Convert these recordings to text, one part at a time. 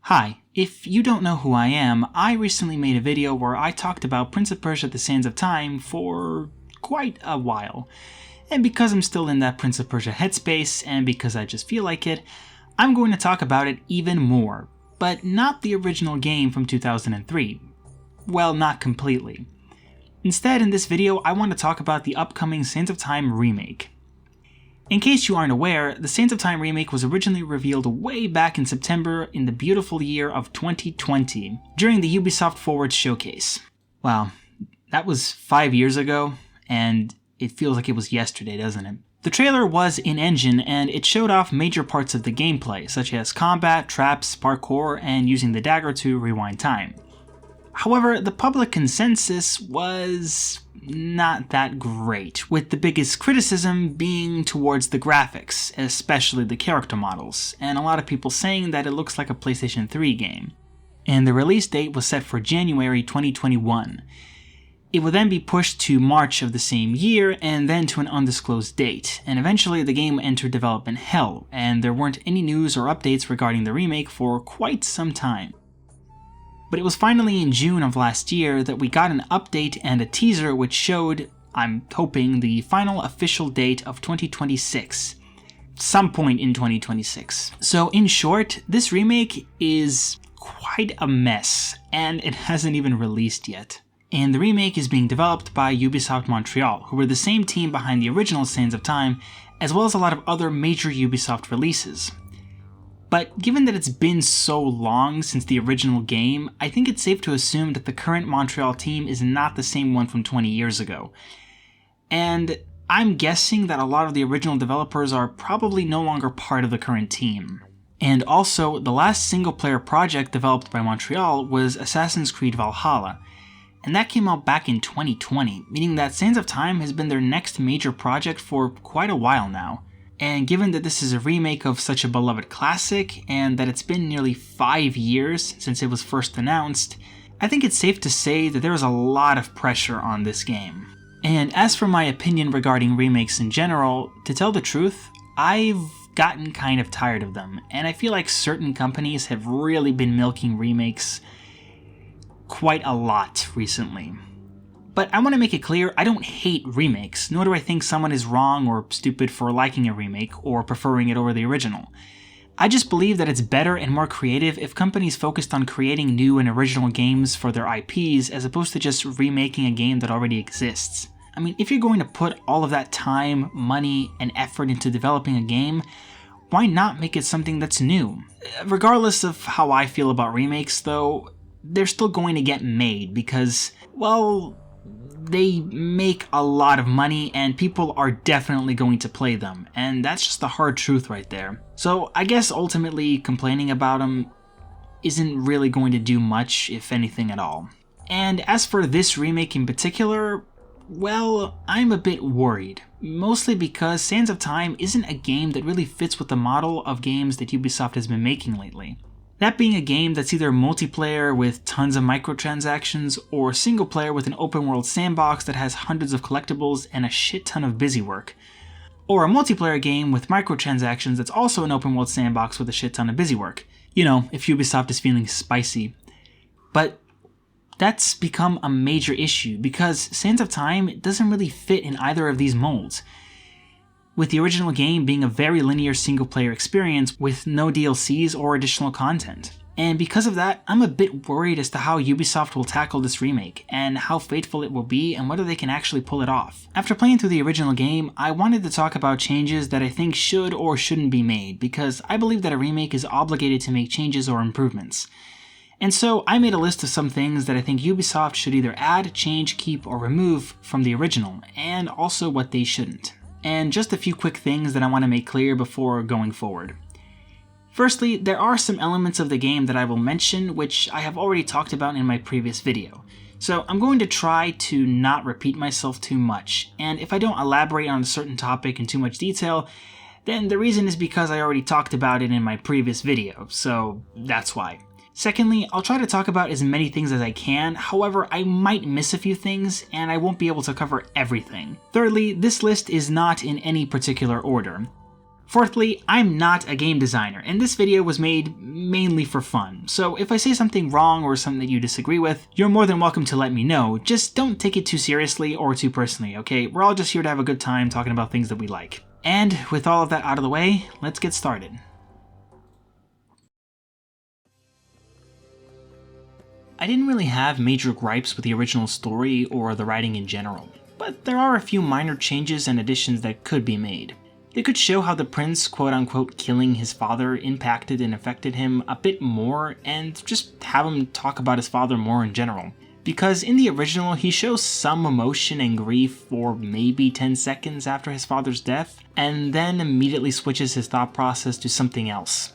Hi, if you don't know who I am, I recently made a video where I talked about Prince of Persia: The Sands of Time for quite a while. And because I'm still in that Prince of Persia headspace, and because I just feel like it, I'm going to talk about it even more. But not the original game from 2003. Well, not completely. Instead, in this video, I want to talk about the upcoming Sands of Time Remake. In case you aren't aware, the Sands of Time Remake was originally revealed way back in September in the beautiful year of 2020, during the Ubisoft Forward showcase. Wow, that was 5 years ago, and it feels like it was yesterday, doesn't it? The trailer was in-engine, and it showed off major parts of the gameplay, such as combat, traps, parkour, and using the dagger to rewind time. However, the public consensus was not that great, with the biggest criticism being towards the graphics, especially the character models, and a lot of people saying that it looks like a PlayStation 3 game. And the release date was set for January 2021. It would then be pushed to March of the same year, and then to an undisclosed date, and eventually the game entered development hell, and there weren't any news or updates regarding the remake for quite some time. But it was finally in June of last year that we got an update and a teaser which showed, I'm hoping, the final official date of 2026. Some point in 2026. So in short, this remake is quite a mess, and it hasn't even released yet. And the remake is being developed by Ubisoft Montreal, who were the same team behind the original Sands of Time, as well as a lot of other major Ubisoft releases. But given that it's been so long since the original game, I think it's safe to assume that the current Montreal team is not the same one from 20 years ago. And I'm guessing that a lot of the original developers are probably no longer part of the current team. And also, the last single-player project developed by Montreal was Assassin's Creed Valhalla, and that came out back in 2020, meaning that Sands of Time has been their next major project for quite a while now. And given that this is a remake of such a beloved classic, and that it's been nearly 5 years since it was first announced, I think it's safe to say that there is a lot of pressure on this game. And as for my opinion regarding remakes in general, to tell the truth, I've gotten kind of tired of them, and I feel like certain companies have really been milking remakes quite a lot recently. But I want to make it clear, I don't hate remakes, nor do I think someone is wrong or stupid for liking a remake or preferring it over the original. I just believe that it's better and more creative if companies focused on creating new and original games for their IPs as opposed to just remaking a game that already exists. I mean, if you're going to put all of that time, money, and effort into developing a game, why not make it something that's new? Regardless of how I feel about remakes, though, they're still going to get made because, well, they make a lot of money and people are definitely going to play them, and that's just the hard truth right there. So I guess ultimately complaining about them isn't really going to do much, if anything at all. And as for this remake in particular, well, I'm a bit worried. Mostly because Sands of Time isn't a game that really fits with the model of games that Ubisoft has been making lately. That being a game that's either multiplayer with tons of microtransactions, or single player with an open world sandbox that has hundreds of collectibles and a shit ton of busy work. Or a multiplayer game with microtransactions that's also an open world sandbox with a shit ton of busy work. You know, if Ubisoft is feeling spicy. But that's become a major issue because Sands of Time doesn't really fit in either of these molds, with the original game being a very linear single-player experience with no DLCs or additional content. And because of that, I'm a bit worried as to how Ubisoft will tackle this remake, and how faithful it will be, and whether they can actually pull it off. After playing through the original game, I wanted to talk about changes that I think should or shouldn't be made, because I believe that a remake is obligated to make changes or improvements. And so I made a list of some things that I think Ubisoft should either add, change, keep, or remove from the original, and also what they shouldn't. And just a few quick things that I want to make clear before going forward. Firstly, there are some elements of the game that I will mention which I have already talked about in my previous video. So I'm going to try to not repeat myself too much, and if I don't elaborate on a certain topic in too much detail, then the reason is because I already talked about it in my previous video, so that's why. Secondly, I'll try to talk about as many things as I can, however I might miss a few things and I won't be able to cover everything. Thirdly, this list is not in any particular order. Fourthly, I'm not a game designer, and this video was made mainly for fun, so if I say something wrong or something that you disagree with, you're more than welcome to let me know. Just don't take it too seriously or too personally, okay? We're all just here to have a good time talking about things that we like. And with all of that out of the way, let's get started. I didn't really have major gripes with the original story or the writing in general, but there are a few minor changes and additions that could be made. They could show how the prince quote-unquote killing his father impacted and affected him a bit more, and just have him talk about his father more in general. Because in the original, he shows some emotion and grief for maybe 10 seconds after his father's death, and then immediately switches his thought process to something else.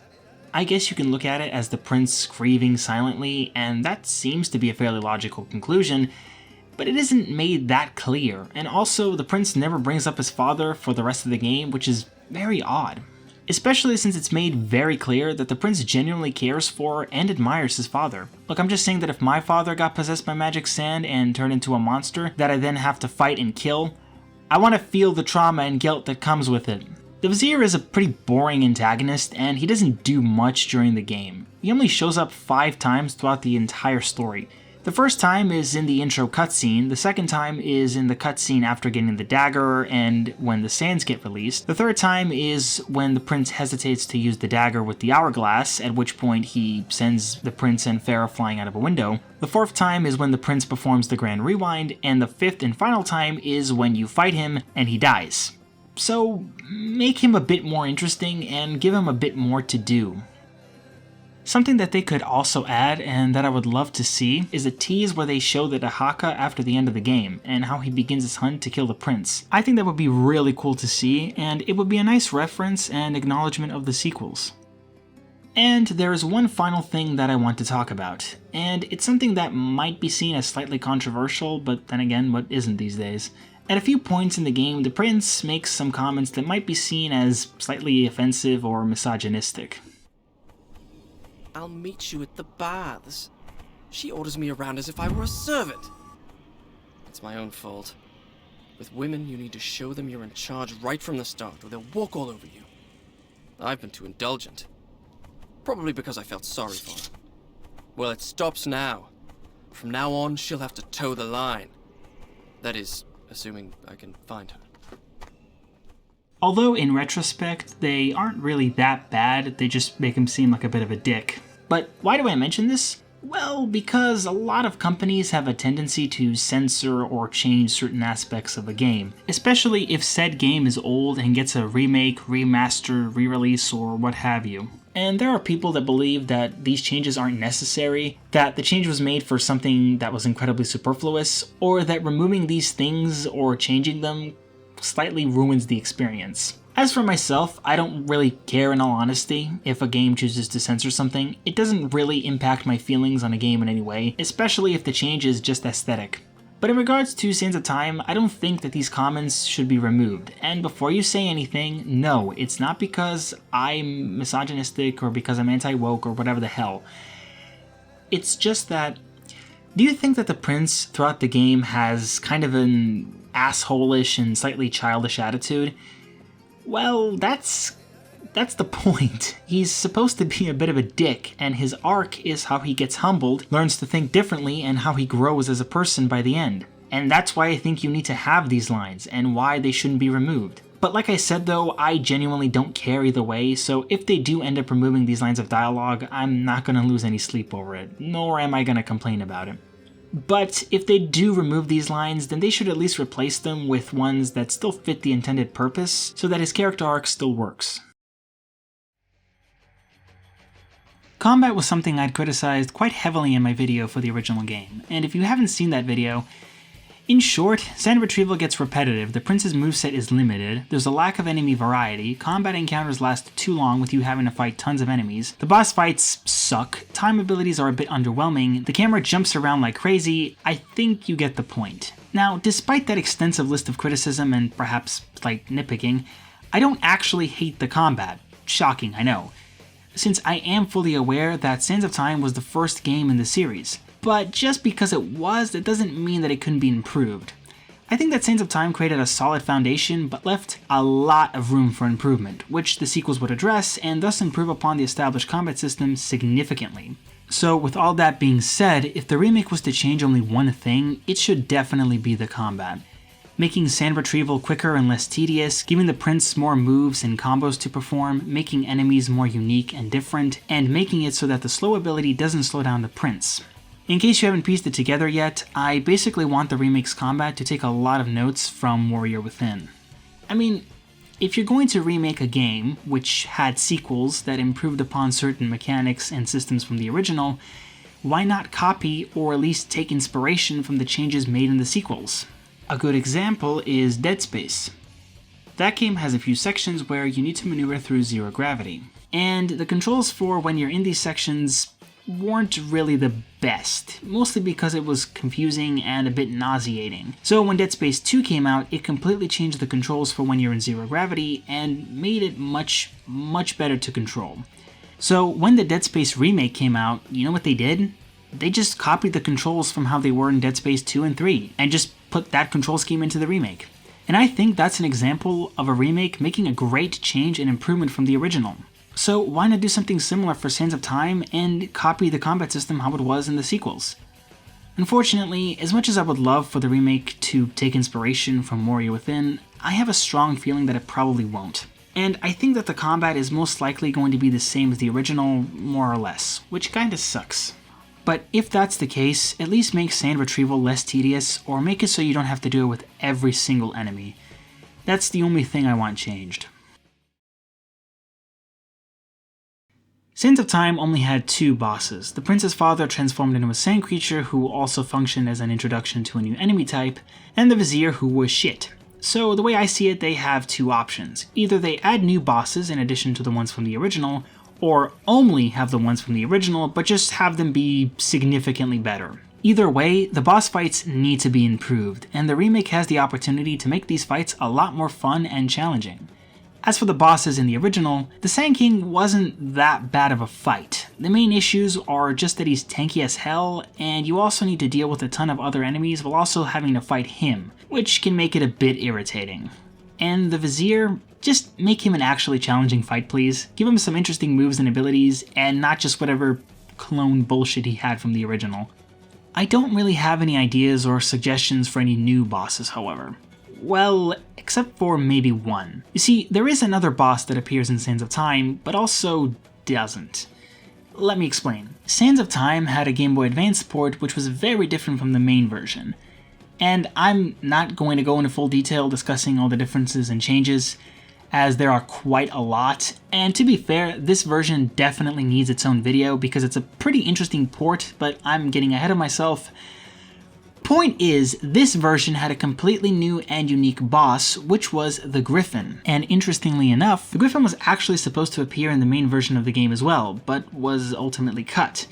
I guess you can look at it as the prince grieving silently, and that seems to be a fairly logical conclusion, but it isn't made that clear, and also the prince never brings up his father for the rest of the game, which is very odd. Especially since it's made very clear that the prince genuinely cares for and admires his father. Look, I'm just saying that if my father got possessed by magic sand and turned into a monster that I then have to fight and kill, I want to feel the trauma and guilt that comes with it. The Vizier is a pretty boring antagonist, and he doesn't do much during the game. He only shows up 5 times throughout the entire story. The first time is in the intro cutscene, the second time is in the cutscene after getting the dagger and when the sands get released. The third time is when the prince hesitates to use the dagger with the hourglass, at which point he sends the prince and Farah flying out of a window. The fourth time is when the prince performs the grand rewind, and the fifth and final time is when you fight him and he dies. So make him a bit more interesting and give him a bit more to do. Something that they could also add, and that I would love to see, is a tease where they show the Dahaka after the end of the game, and how he begins his hunt to kill the prince. I think that would be really cool to see, and it would be a nice reference and acknowledgement of the sequels. And there is one final thing that I want to talk about, and it's something that might be seen as slightly controversial, but then again, what isn't these days? At a few points in the game, the prince makes some comments that might be seen as slightly offensive or misogynistic. I'll meet you at the baths. She orders me around as if I were a servant. It's my own fault. With women, you need to show them you're in charge right from the start, or they'll walk all over you. I've been too indulgent. Probably because I felt sorry for her. Well, it stops now. From now on, she'll have to toe the line. That is, assuming I can find her. Although in retrospect, they aren't really that bad, they just make him seem like a bit of a dick. But why do I mention this? Well, because a lot of companies have a tendency to censor or change certain aspects of a game, especially if said game is old and gets a remake, remaster, re-release, or what have you. And there are people that believe that these changes aren't necessary, that the change was made for something that was incredibly superfluous, or that removing these things or changing them slightly ruins the experience. As for myself, I don't really care in all honesty if a game chooses to censor something. It doesn't really impact my feelings on a game in any way, especially if the change is just aesthetic. But in regards to Sands of Time, I don't think that these comments should be removed. And before you say anything, no, it's not because I'm misogynistic or because I'm anti-woke or whatever the hell. It's just that, do you think that the prince throughout the game has kind of an asshole-ish and slightly childish attitude? Well, that's the point. He's supposed to be a bit of a dick, and his arc is how he gets humbled, learns to think differently, and how he grows as a person by the end. And that's why I think you need to have these lines, and why they shouldn't be removed. But like I said though, I genuinely don't care either way, so if they do end up removing these lines of dialogue, I'm not gonna lose any sleep over it, nor am I gonna complain about it. But if they do remove these lines, then they should at least replace them with ones that still fit the intended purpose, so that his character arc still works. Combat was something I'd criticized quite heavily in my video for the original game, and if you haven't seen that video, in short, sand retrieval gets repetitive, the prince's moveset is limited, there's a lack of enemy variety, combat encounters last too long with you having to fight tons of enemies, the boss fights suck, time abilities are a bit underwhelming, the camera jumps around like crazy. I think you get the point. Now, despite that extensive list of criticism and perhaps slight nitpicking, I don't actually hate the combat. Shocking, I know. Since I am fully aware that Sands of Time was the first game in the series. But just because it was, that doesn't mean that it couldn't be improved. I think that Sands of Time created a solid foundation, but left a lot of room for improvement, which the sequels would address and thus improve upon the established combat system significantly. So with all that being said, if the remake was to change only one thing, it should definitely be the combat. Making sand retrieval quicker and less tedious, giving the prince more moves and combos to perform, making enemies more unique and different, and making it so that the slow ability doesn't slow down the prince. In case you haven't pieced it together yet, I basically want the remake's combat to take a lot of notes from Warrior Within. I mean, if you're going to remake a game which had sequels that improved upon certain mechanics and systems from the original, why not copy or at least take inspiration from the changes made in the sequels? A good example is Dead Space. That game has a few sections where you need to maneuver through zero gravity, and the controls for when you're in these sections weren't really the best, mostly because it was confusing and a bit nauseating. So when Dead Space 2 came out, it completely changed the controls for when you're in zero gravity and made it much better to control. So when the Dead Space remake came out, you know what they did? They just copied the controls from how they were in Dead Space 2 and 3, and just put that control scheme into the remake. And I think that's an example of a remake making a great change and improvement from the original. So why not do something similar for Sands of Time and copy the combat system how it was in the sequels? Unfortunately, as much as I would love for the remake to take inspiration from Warrior Within, I have a strong feeling that it probably won't. And I think that the combat is most likely going to be the same as the original, more or less, which kinda sucks. But if that's the case, at least make sand retrieval less tedious, or make it so you don't have to do it with every single enemy. That's the only thing I want changed. Sands of Time only had two bosses, the prince's father transformed into a sand creature who also functioned as an introduction to a new enemy type, and the vizier who was shit. So the way I see it, they have two options. Either they add new bosses in addition to the ones from the original, or only have the ones from the original, but just have them be significantly better. Either way, the boss fights need to be improved, and the remake has the opportunity to make these fights a lot more fun and challenging. As for the bosses in the original, the Sand King wasn't that bad of a fight. The main issues are just that he's tanky as hell, and you also need to deal with a ton of other enemies while also having to fight him, which can make it a bit irritating. And the Vizier, just make him an actually challenging fight, please. Give him some interesting moves and abilities, and not just whatever clone bullshit he had from the original. I don't really have any ideas or suggestions for any new bosses, however. Well, except for maybe one. You see, there is another boss that appears in Sands of Time, but also doesn't. Let me explain. Sands of Time had a Game Boy Advance port which was very different from the main version. And I'm not going to go into full detail discussing all the differences and changes, as there are quite a lot, and to be fair, this version definitely needs its own video because it's a pretty interesting port, but I'm getting ahead of myself. Point is, this version had a completely new and unique boss, which was the Griffin. And interestingly enough, the Griffin was actually supposed to appear in the main version of the game as well, but was ultimately cut.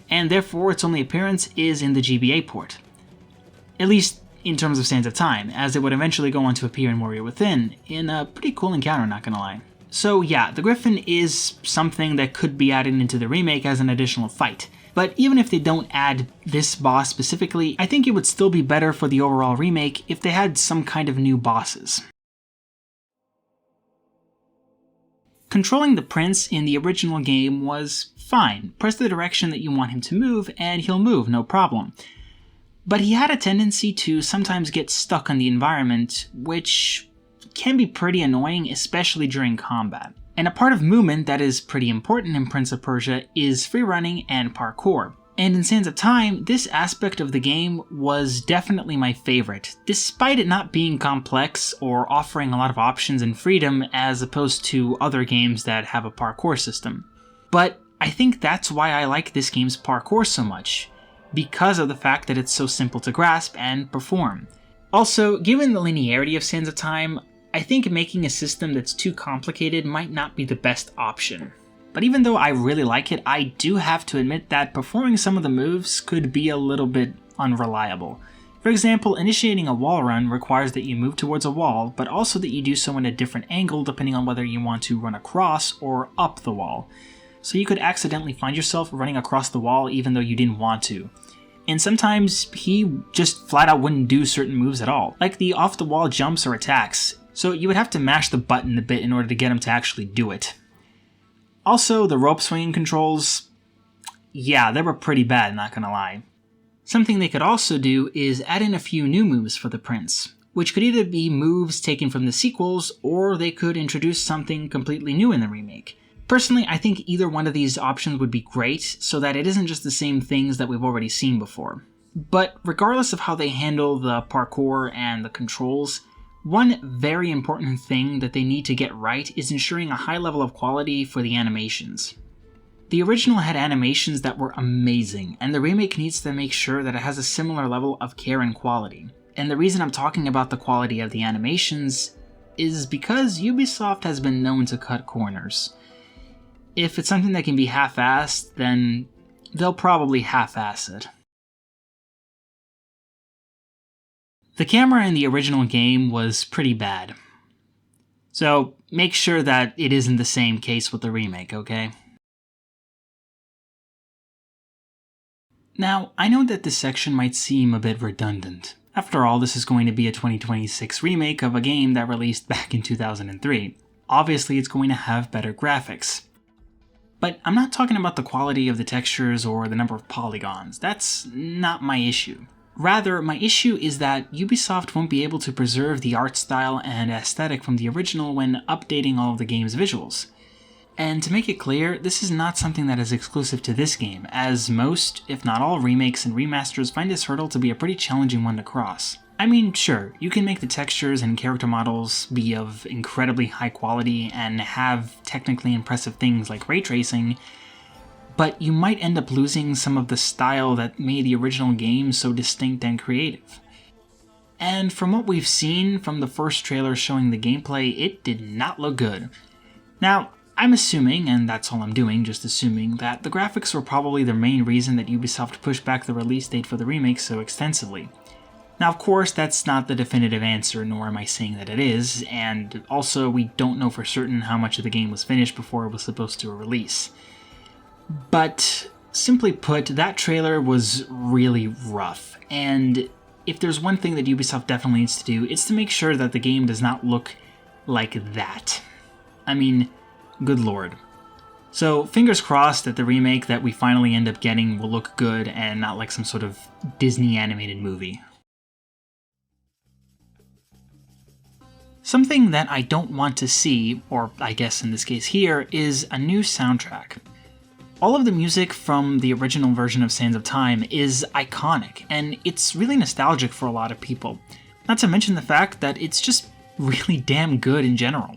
And therefore its only appearance is in the GBA port. At least in terms of Sands of Time, as it would eventually go on to appear in Warrior Within, in a pretty cool encounter, not gonna lie. So yeah, the Griffin is something that could be added into the remake as an additional fight. But even if they don't add this boss specifically, I think it would still be better for the overall remake if they had some kind of new bosses. Controlling the prince in the original game was fine. Press the direction that you want him to move and he'll move, no problem. But he had a tendency to sometimes get stuck on the environment, which can be pretty annoying, especially during combat. And a part of movement that is pretty important in Prince of Persia is free running and parkour. And in Sands of Time, this aspect of the game was definitely my favorite, despite it not being complex or offering a lot of options and freedom as opposed to other games that have a parkour system. But I think that's why I like this game's parkour so much, because of the fact that it's so simple to grasp and perform. Also, given the linearity of Sands of Time, I think making a system that's too complicated might not be the best option. But even though I really like it, I do have to admit that performing some of the moves could be a little bit unreliable. For example, initiating a wall run requires that you move towards a wall, but also that you do so in a different angle depending on whether you want to run across or up the wall. So you could accidentally find yourself running across the wall even though you didn't want to. and sometimes he just flat out wouldn't do certain moves at all, like the off-the-wall jumps or attacks, so you would have to mash the button a bit in order to get him to actually do it. Also, the rope swinging controls, yeah, they were pretty bad, not gonna lie. Something they could also do is add in a few new moves for the Prince, which could either be moves taken from the sequels, or they could introduce something completely new in the remake. Personally, I think either one of these options would be great, so that it isn't just the same things that we've already seen before. But regardless of how they handle the parkour and the controls, one very important thing that they need to get right is ensuring a high level of quality for the animations. The original had animations that were amazing, and the remake needs to make sure that it has a similar level of care and quality. And the reason I'm talking about the quality of the animations is because Ubisoft has been known to cut corners. If it's something that can be half-assed, then they'll probably half-ass it. The camera in the original game was pretty bad, so make sure that it isn't the same case with the remake, okay? Now, I know that this section might seem a bit redundant. After all, this is going to be a 2026 remake of a game that released back in 2003. Obviously, it's going to have better graphics. But I'm not talking about the quality of the textures or the number of polygons. That's not my issue. Rather, my issue is that Ubisoft won't be able to preserve the art style and aesthetic from the original when updating all of the game's visuals. And to make it clear, this is not something that is exclusive to this game, as most, if not all, remakes and remasters find this hurdle to be a pretty challenging one to cross. I mean, sure, you can make the textures and character models be of incredibly high quality and have technically impressive things like ray tracing, but you might end up losing some of the style that made the original game so distinct and creative. And from what we've seen from the first trailer showing the gameplay, it did not look good. Now, I'm assuming, and that's all I'm doing, just assuming, that the graphics were probably the main reason that Ubisoft pushed back the release date for the remake so extensively. Now, of course, that's not the definitive answer, nor am I saying that it is, and also we don't know for certain how much of the game was finished before it was supposed to release. But, simply put, that trailer was really rough, and if there's one thing that Ubisoft definitely needs to do, it's to make sure that the game does not look like that. I mean, good lord. So, fingers crossed that the remake that we finally end up getting will look good and not like some sort of Disney animated movie. Something that I don't want to see, or I guess in this case here, is a new soundtrack. All of the music from the original version of Sands of Time is iconic, and it's really nostalgic for a lot of people. Not to mention the fact that it's just really damn good in general.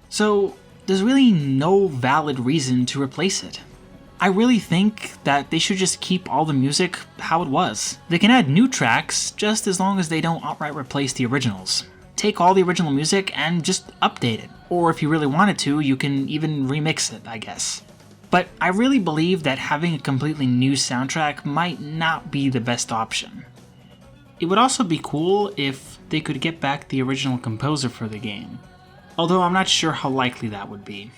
So, there's really no valid reason to replace it. I really think that they should just keep all the music how it was. They can add new tracks, just as long as they don't outright replace the originals. take all the original music and just update it. Or if you really wanted to, you can even remix it, I guess. But I really believe that having a completely new soundtrack might not be the best option. It would also be cool if they could get back the original composer for the game, although I'm not sure how likely that would be.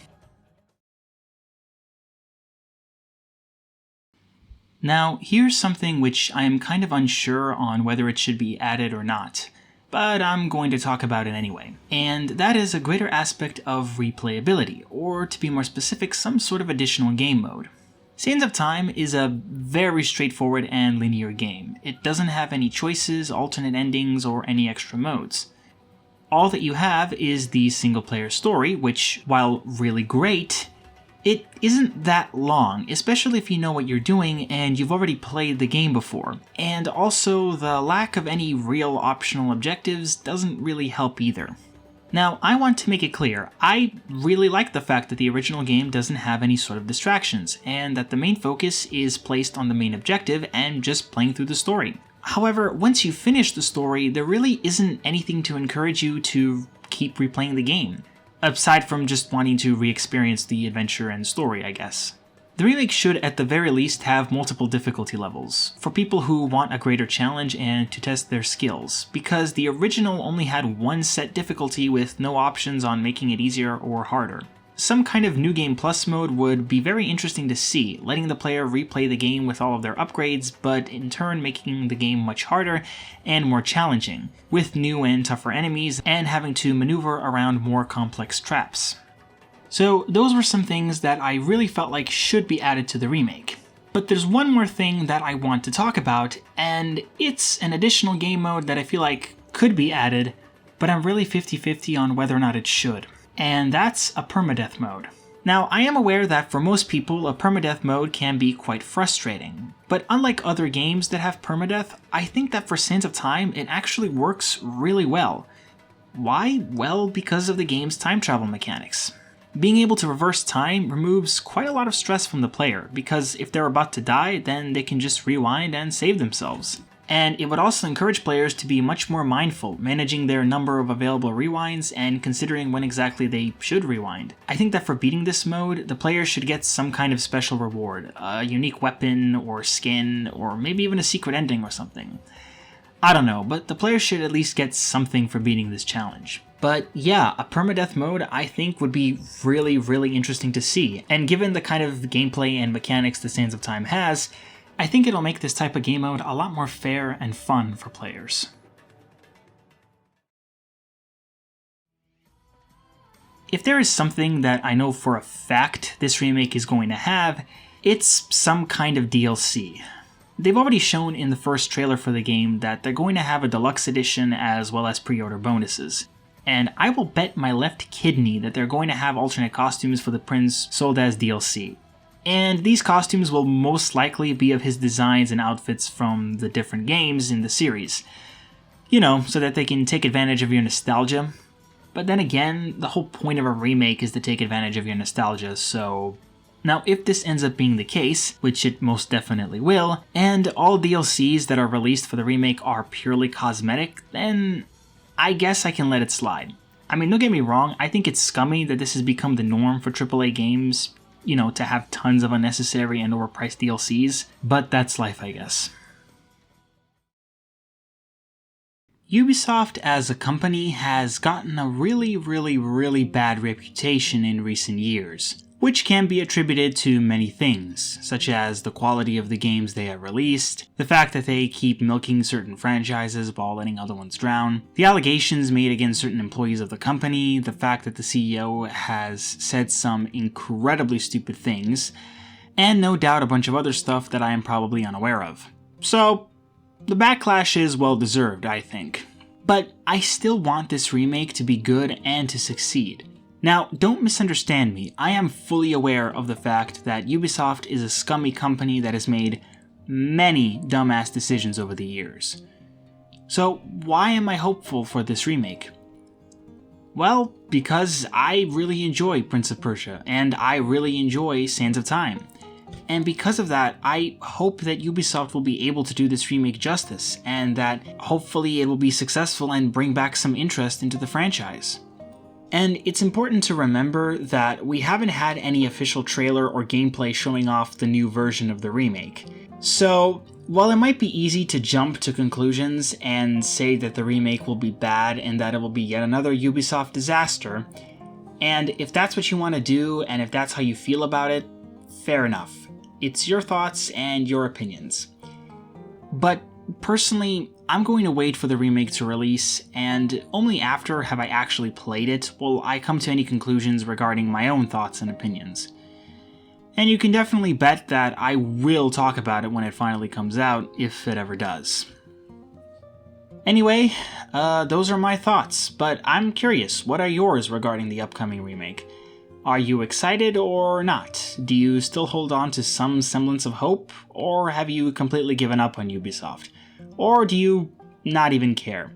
Now, here's something which I am kind of unsure on whether it should be added or not, but I'm going to talk about it anyway. And that is a greater aspect of replayability, or to be more specific, some sort of additional game mode. Sands of Time is a very straightforward and linear game. It doesn't have any choices, alternate endings, or any extra modes. All that you have is the single-player story, which, while really great, it isn't that long, especially if you know what you're doing and you've already played the game before. And also, the lack of any real optional objectives doesn't really help either. Now, I want to make it clear, I really like the fact that the original game doesn't have any sort of distractions, and that the main focus is placed on the main objective and just playing through the story. However, once you finish the story, there really isn't anything to encourage you to keep replaying the game, aside from just wanting to re-experience the adventure and story, I guess. The remake should at the very least have multiple difficulty levels, for people who want a greater challenge and to test their skills, because the original only had one set difficulty with no options on making it easier or harder. Some kind of New Game Plus mode would be very interesting to see, letting the player replay the game with all of their upgrades, but in turn making the game much harder and more challenging, with new and tougher enemies and having to maneuver around more complex traps. So those were some things that I really felt like should be added to the remake. But there's one more thing that I want to talk about, and it's an additional game mode that I feel like could be added, but I'm really 50-50 on whether or not it should. And that's a permadeath mode. Now, I am aware that for most people, a permadeath mode can be quite frustrating, but unlike other games that have permadeath, I think that for Sands of Time, it actually works really well. Why? Well, because of the game's time travel mechanics. Being able to reverse time removes quite a lot of stress from the player, because if they're about to die, then they can just rewind and save themselves. And it would also encourage players to be much more mindful, managing their number of available rewinds and considering when exactly they should rewind. I think that for beating this mode, the player should get some kind of special reward, a unique weapon or skin, or maybe even a secret ending or something. I don't know, but the player should at least get something for beating this challenge. But yeah, a permadeath mode I think would be really, really interesting to see, and given the kind of gameplay and mechanics that Sands of Time has, I think it'll make this type of game mode a lot more fair and fun for players. If there is something that I know for a fact this remake is going to have, it's some kind of DLC. They've already shown in the first trailer for the game that they're going to have a deluxe edition as well as pre-order bonuses. And I will bet my left kidney that they're going to have alternate costumes for the prince sold as DLC. And these costumes will most likely be of his designs and outfits from the different games in the series. You know, so that they can take advantage of your nostalgia. But then again, the whole point of a remake is to take advantage of your nostalgia, so... Now, if this ends up being the case, which it most definitely will, and all DLCs that are released for the remake are purely cosmetic, then I guess I can let it slide. I mean, don't get me wrong, I think it's scummy that this has become the norm for AAA games, you know, to have tons of unnecessary and overpriced DLCs, but that's life, I guess. Ubisoft as a company has gotten a really bad reputation in recent years, which can be attributed to many things, such as the quality of the games they have released, the fact that they keep milking certain franchises while letting other ones drown, the allegations made against certain employees of the company, the fact that the CEO has said some incredibly stupid things, and no doubt a bunch of other stuff that I am probably unaware of. So, the backlash is well deserved, I think. But I still want this remake to be good and to succeed. Now, don't misunderstand me, I am fully aware of the fact that Ubisoft is a scummy company that has made many dumbass decisions over the years. So why am I hopeful for this remake? Well, because I really enjoy Prince of Persia, and I really enjoy Sands of Time. And because of that, I hope that Ubisoft will be able to do this remake justice, and that hopefully it will be successful and bring back some interest into the franchise. And it's important to remember that we haven't had any official trailer or gameplay showing off the new version of the remake. So, while it might be easy to jump to conclusions and say that the remake will be bad and that it will be yet another Ubisoft disaster, and if that's what you want to do and if that's how you feel about it, fair enough. It's your thoughts and your opinions. But personally, I'm going to wait for the remake to release, and only after have I actually played it will I come to any conclusions regarding my own thoughts and opinions. And you can definitely bet that I will talk about it when it finally comes out, if it ever does. Anyway, those are my thoughts, but I'm curious, what are yours regarding the upcoming remake? Are you excited or not? Do you still hold on to some semblance of hope, or have you completely given up on Ubisoft? Or do you not even care?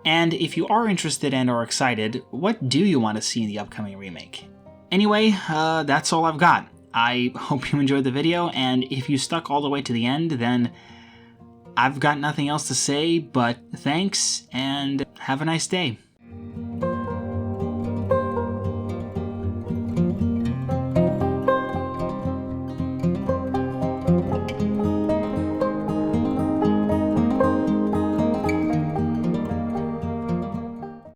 And if you are interested and are excited, what do you want to see in the upcoming remake? Anyway, that's all I've got. I hope you enjoyed the video, and if you stuck all the way to the end, then I've got nothing else to say but thanks, and have a nice day.